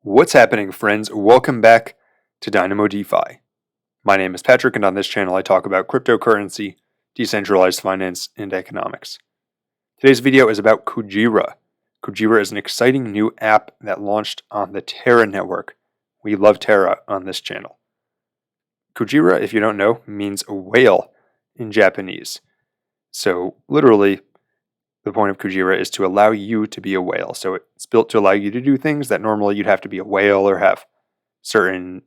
What's happening, friends? Welcome back to Dynamo DeFi. My name is Patrick, and on this channel I talk about cryptocurrency, decentralized finance, and economics. Today's video is about Kujira. Kujira is an exciting new app that launched on the Terra network. We love Terra on this channel. Kujira, if you don't know, means a whale in Japanese. So literally, the point of Kujira is to allow you to be a whale. So it's built to allow you to do things that normally you'd have to be a whale or have certain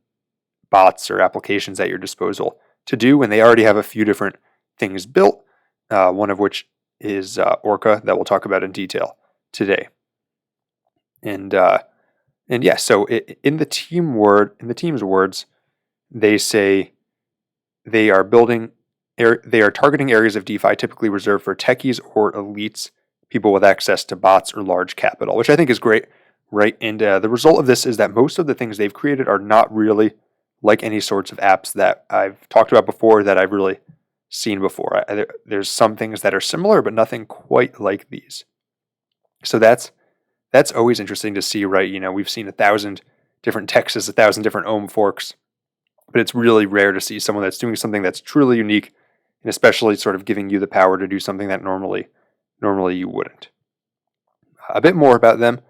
bots or applications at your disposal to do when they already have a few different things built, one of which is Orca that we'll talk about in detail today. And yeah, so in the team's words, they say they are targeting areas of DeFi typically reserved for techies or elites, people with access to bots or large capital, which I think is great, right? And the result of this is that most of the things they've created are not really like any sorts of apps that I've talked about before, that I've really seen before. There's some things that are similar, but nothing quite like these. So that's always interesting to see, right? You know, we've seen 1,000 different Texas, 1,000 different Ohm forks, but it's really rare to see someone that's doing something that's truly unique, and especially sort of giving you the power to do something that normally you wouldn't. A bit more about them.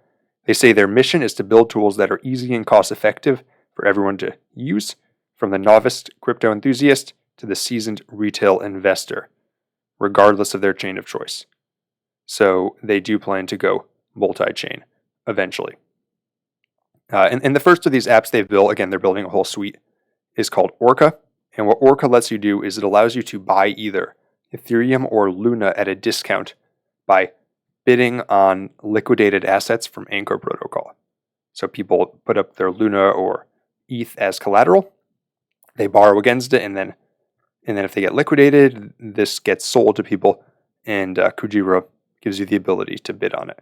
They say their mission is to build tools that are easy and cost effective for everyone to use, from the novice crypto enthusiast to the seasoned retail investor, regardless of their chain of choice. So they do plan to go multi-chain eventually. And the first of these apps they've built, again, they're building a whole suite, is called Orca. And what Orca lets you do is it allows you to buy either Ethereum or Luna at a discount by bidding on liquidated assets from Anchor Protocol. So people put up their Luna or ETH as collateral, they borrow against it, and then if they get liquidated, this gets sold to people, and Kujira gives you the ability to bid on it.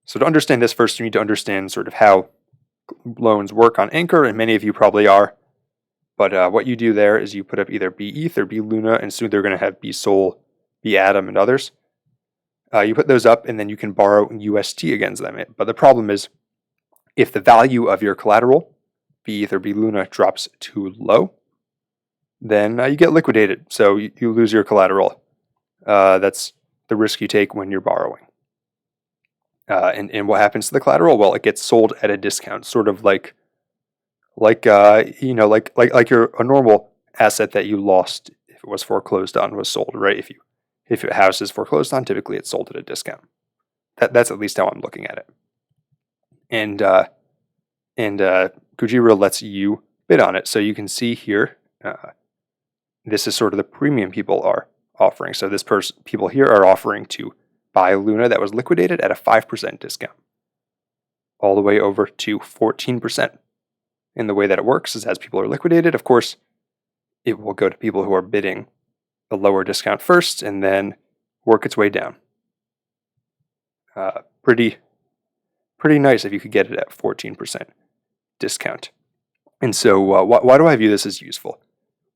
So to understand this, first you need to understand sort of how loans work on Anchor, and many of you probably are. But what you do there is you put up either BETH or BLUNA, and soon they're going to have BSOL, BATOM, and others. You put those up, and then you can borrow UST against them. But the problem is, if the value of your collateral, BETH or BLUNA, drops too low, then you get liquidated. So you lose your collateral. That's the risk you take when you're borrowing. And what happens to the collateral? Well, it gets sold at a discount, sort of like your a normal asset that you lost if it was foreclosed on was sold, right? If your house is foreclosed on, typically it's sold at a discount. That's at least how I'm looking at it. And Kujira lets you bid on it. So you can see here, this is sort of the premium people are offering. So people here are offering to buy Luna that was liquidated at a 5% discount, all the way over to 14%. And the way that it works is as people are liquidated, of course, it will go to people who are bidding the lower discount first and then work its way down. Pretty nice if you could get it at 14% discount. And so why do I view this as useful?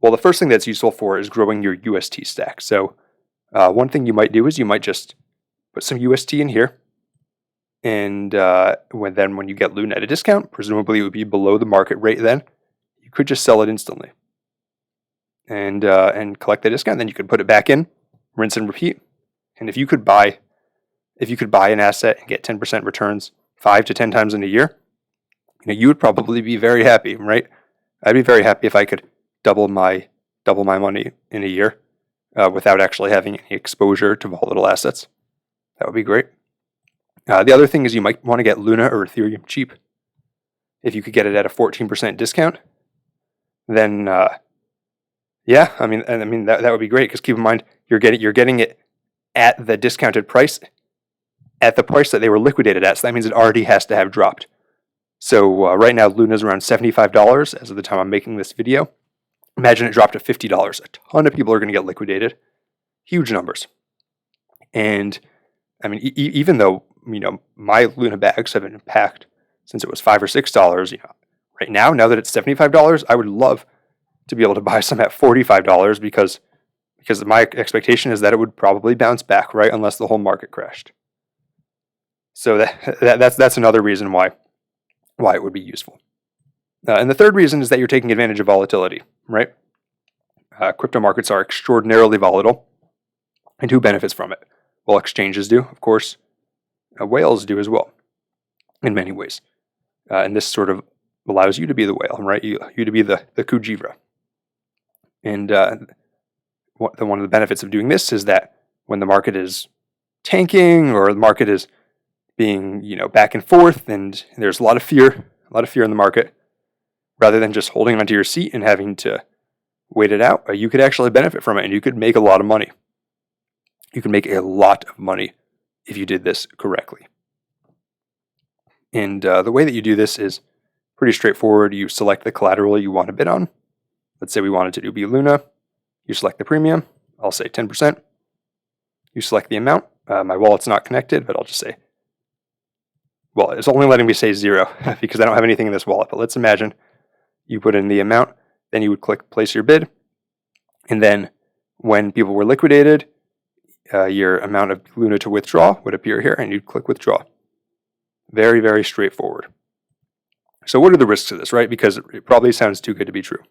Well, the first thing that's useful for is growing your UST stack. So one thing you might do is you might just put some UST in here. And when you get Luna at a discount, presumably it would be below the market rate then, you could just sell it instantly and collect the discount. Then you could put it back in, rinse and repeat. And if you could buy an asset and get 10% returns 5 to 10 times in a year, you would probably be very happy, right? I'd be very happy if I could double my money in a year without actually having any exposure to volatile assets. That would be great. The other thing is you might want to get Luna or Ethereum cheap. If you could get it at a 14% discount, then that would be great, because keep in mind you're getting it at the discounted price, at the price that they were liquidated at. So that means it already has to have dropped. So right now Luna is around $75 as of the time I'm making this video. Imagine it dropped to $50. A ton of people are going to get liquidated, huge numbers. And I mean, even though my Luna bags have been packed since it was $5 or $6. Right now that it's $75, I would love to be able to buy some at $45 because my expectation is that it would probably bounce back, right? Unless the whole market crashed. So that's another reason why why it would be useful. And the third reason is that you're taking advantage of volatility, right? Crypto markets are extraordinarily volatile. And who benefits from it? Well, exchanges do, of course. Whales do as well, in many ways. And this sort of allows you to be the whale, right? You to be the Kujira. And one of the benefits of doing this is that when the market is tanking or the market is being, back and forth, and there's a lot of fear in the market, rather than just holding onto your seat and having to wait it out, you could actually benefit from it, and you could make a lot of money. You can make a lot of money if you did this correctly. And the way that you do this is pretty straightforward. You select the collateral you want to bid on. Let's say we wanted to do LUNA. You select the premium. I'll say 10%. You select the amount. My wallet's not connected, but I'll just say, well, it's only letting me say 0 because I don't have anything in this wallet. But let's imagine you put in the amount, then you would click place your bid. And then when people were liquidated, your amount of LUNA to withdraw would appear here, and you'd click withdraw. Very, very straightforward. So what are the risks of this, right? Because it probably sounds too good to be true.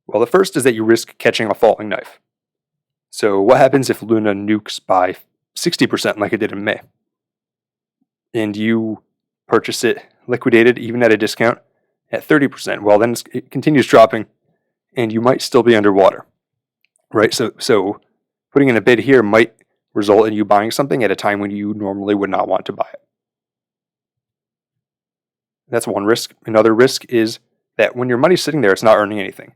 Well, the first is that you risk catching a falling knife. So what happens if LUNA nukes by 60% like it did in May? And you purchase it liquidated, even at a discount, at 30%. Well, then it continues dropping, and you might still be underwater, right? So putting in a bid here might result in you buying something at a time when you normally would not want to buy it. That's one risk. Another risk is that when your money's sitting there, it's not earning anything.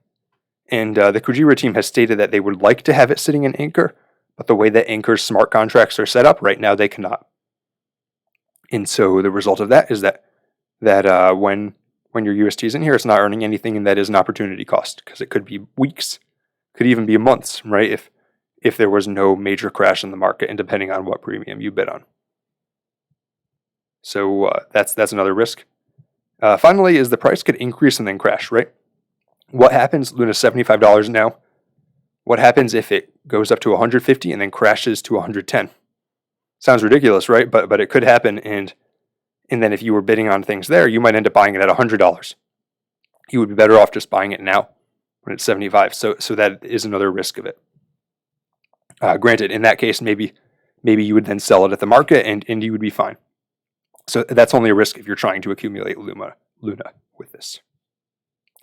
And the Kujira team has stated that they would like to have it sitting in Anchor, but the way that Anchor's smart contracts are set up right now, they cannot. And so the result of that is that when your UST is in here, it's not earning anything, and that is an opportunity cost, because it could be weeks, could even be months, right? If there was no major crash in the market, and depending on what premium you bid on. So that's another risk. Finally, is the price could increase and then crash, right? What happens? LUNA's $75 now. What happens if it goes up to 150 and then crashes to 110? Sounds ridiculous, right? But it could happen, and then if you were bidding on things there, you might end up buying it at $100. You would be better off just buying it now when it's 75. So that is another risk of it. Granted, in that case, maybe you would then sell it at the market, and you would be fine. So that's only a risk if you're trying to accumulate LUNA with this.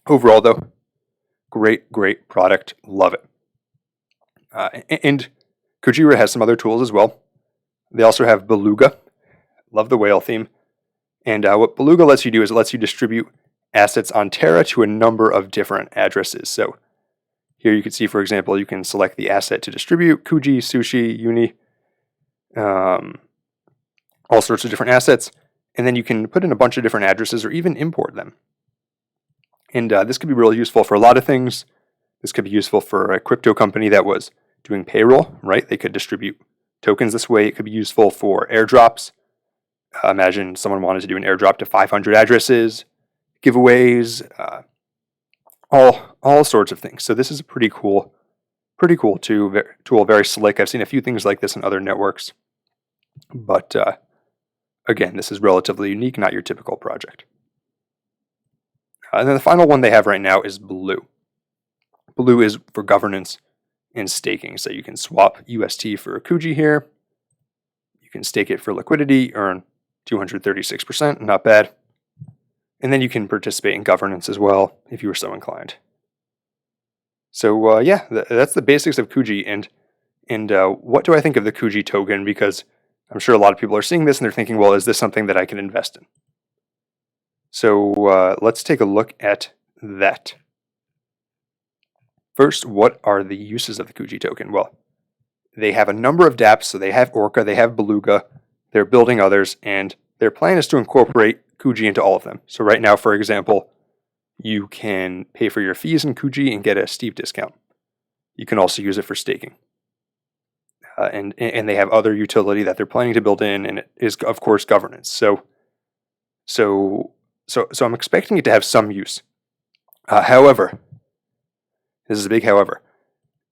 Overall, though, great product. Love it. And Kujira has some other tools as well. They also have Beluga. Love the whale theme. And what Beluga lets you do is it lets you distribute assets on Terra to a number of different addresses. So here you can see, for example, you can select the asset to distribute, KUJI, Sushi, Uni, all sorts of different assets. And then you can put in a bunch of different addresses or even import them. And this could be really useful for a lot of things. This could be useful for a crypto company that was doing payroll, right? They could distribute tokens this way. It could be useful for airdrops. Imagine someone wanted to do an airdrop to 500 addresses, giveaways, all sorts of things. So this is a pretty cool tool, very slick. I've seen a few things like this in other networks. But again, this is relatively unique, not your typical project. And then the final one they have right now is Blue. Blue is for governance and staking. So you can swap UST for a KUJI here. You can stake it for liquidity, earn 236%, not bad. And then you can participate in governance as well if you were so inclined. So yeah, that's the basics of KUJI. And what do I think of the KUJI token? Because I'm sure a lot of people are seeing this and they're thinking, well, is this something that I can invest in? So let's take a look at that. First, what are the uses of the KUJI token? Well, they have a number of dApps. So they have Orca, they have Beluga, they're building others, and their plan is to incorporate KUJI into all of them. So right now, for example, you can pay for your fees in KUJI and get a steep discount. You can also use it for staking. And they have other utility that they're planning to build in, and it is, of course, governance. So I'm expecting it to have some use. However, this is a big however.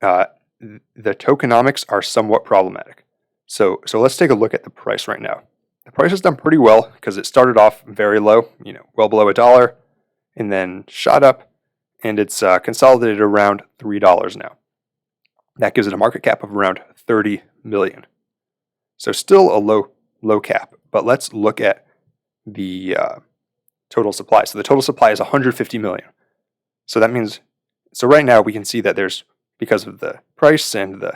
The tokenomics are somewhat problematic. So let's take a look at the price right now. the price has done pretty well because it started off very low, well below $1, and then shot up, and it's consolidated around $3 now. That gives it a market cap of around 30 million. So still a low cap, but let's look at the total supply. So the total supply is 150 million. So that means, so right now we can see that there's, because of the price and the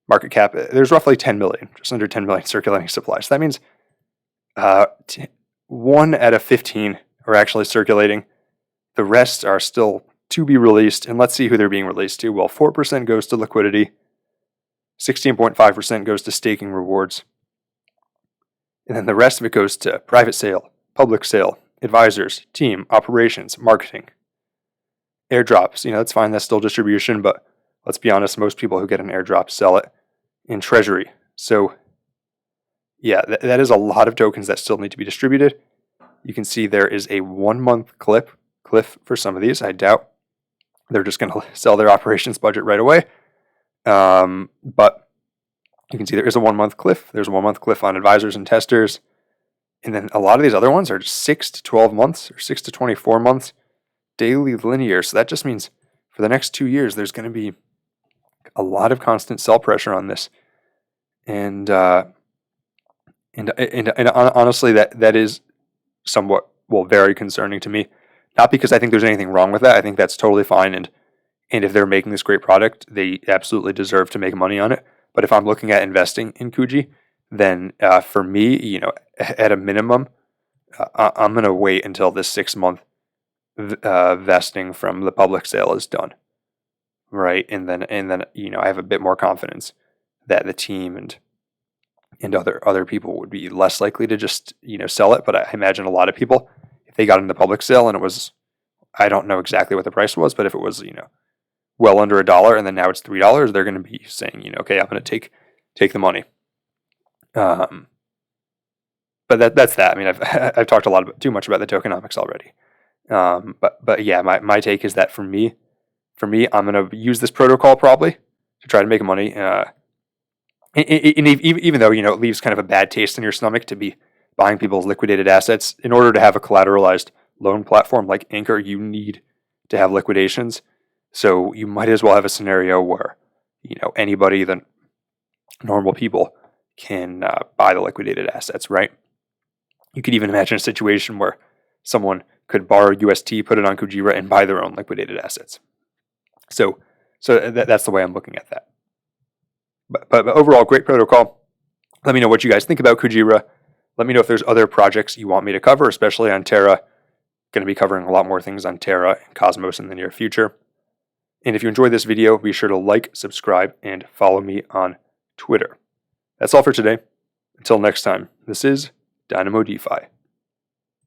market cap, there's roughly 10 million, just under 10 million circulating supply. So that means 1 out of 15 are actually circulating. The rest are still to be released, and let's see who they're being released to. Well, 4% goes to liquidity, 16.5% goes to staking rewards, and then the rest of it goes to private sale, public sale, advisors, team, operations, marketing, airdrops. That's fine, that's still distribution, but let's be honest, most people who get an airdrop sell it in treasury. So yeah, that is a lot of tokens that still need to be distributed. You can see there is a 1-month cliff for some of these. I doubt they're just going to sell their operations budget right away. But you can see there is a 1-month cliff. There's a 1-month cliff on advisors and testers. And then a lot of these other ones are just 6 to 12 months or 6 to 24 months daily linear. So that just means for the next 2 years, there's going to be a lot of constant sell pressure on this. And honestly, that is somewhat, very concerning to me. Not because I think there's anything wrong with that. I think that's totally fine. And if they're making this great product, they absolutely deserve to make money on it. But if I'm looking at investing in KUJI, then for me, at a minimum, I'm going to wait until this 6-month vesting from the public sale is done, right? And then I have a bit more confidence that the team and other people would be less likely to just sell it. But I imagine a lot of people, if they got in the public sale and it was, I don't know exactly what the price was, but if it was well under $1 and then now it's $3, they're going to be saying okay, I'm going to take the money. But that's that. I mean, I've talked too much about the tokenomics already. But yeah, my take is that for me, I'm going to use this protocol probably to try to make money. Even though it leaves kind of a bad taste in your stomach to be buying people's liquidated assets, in order to have a collateralized loan platform like Anchor, you need to have liquidations. So you might as well have a scenario where anybody, the normal people, can buy the liquidated assets, right? You could even imagine a situation where someone could borrow UST, put it on Kujira, and buy their own liquidated assets. So that's the way I'm looking at that. But overall, great protocol. Let me know what you guys think about Kujira. Let me know if there's other projects you want me to cover, especially on Terra. Going to be covering a lot more things on Terra and Cosmos in the near future. And if you enjoyed this video, be sure to like, subscribe, and follow me on Twitter. That's all for today. Until next time, this is Dynamo DeFi.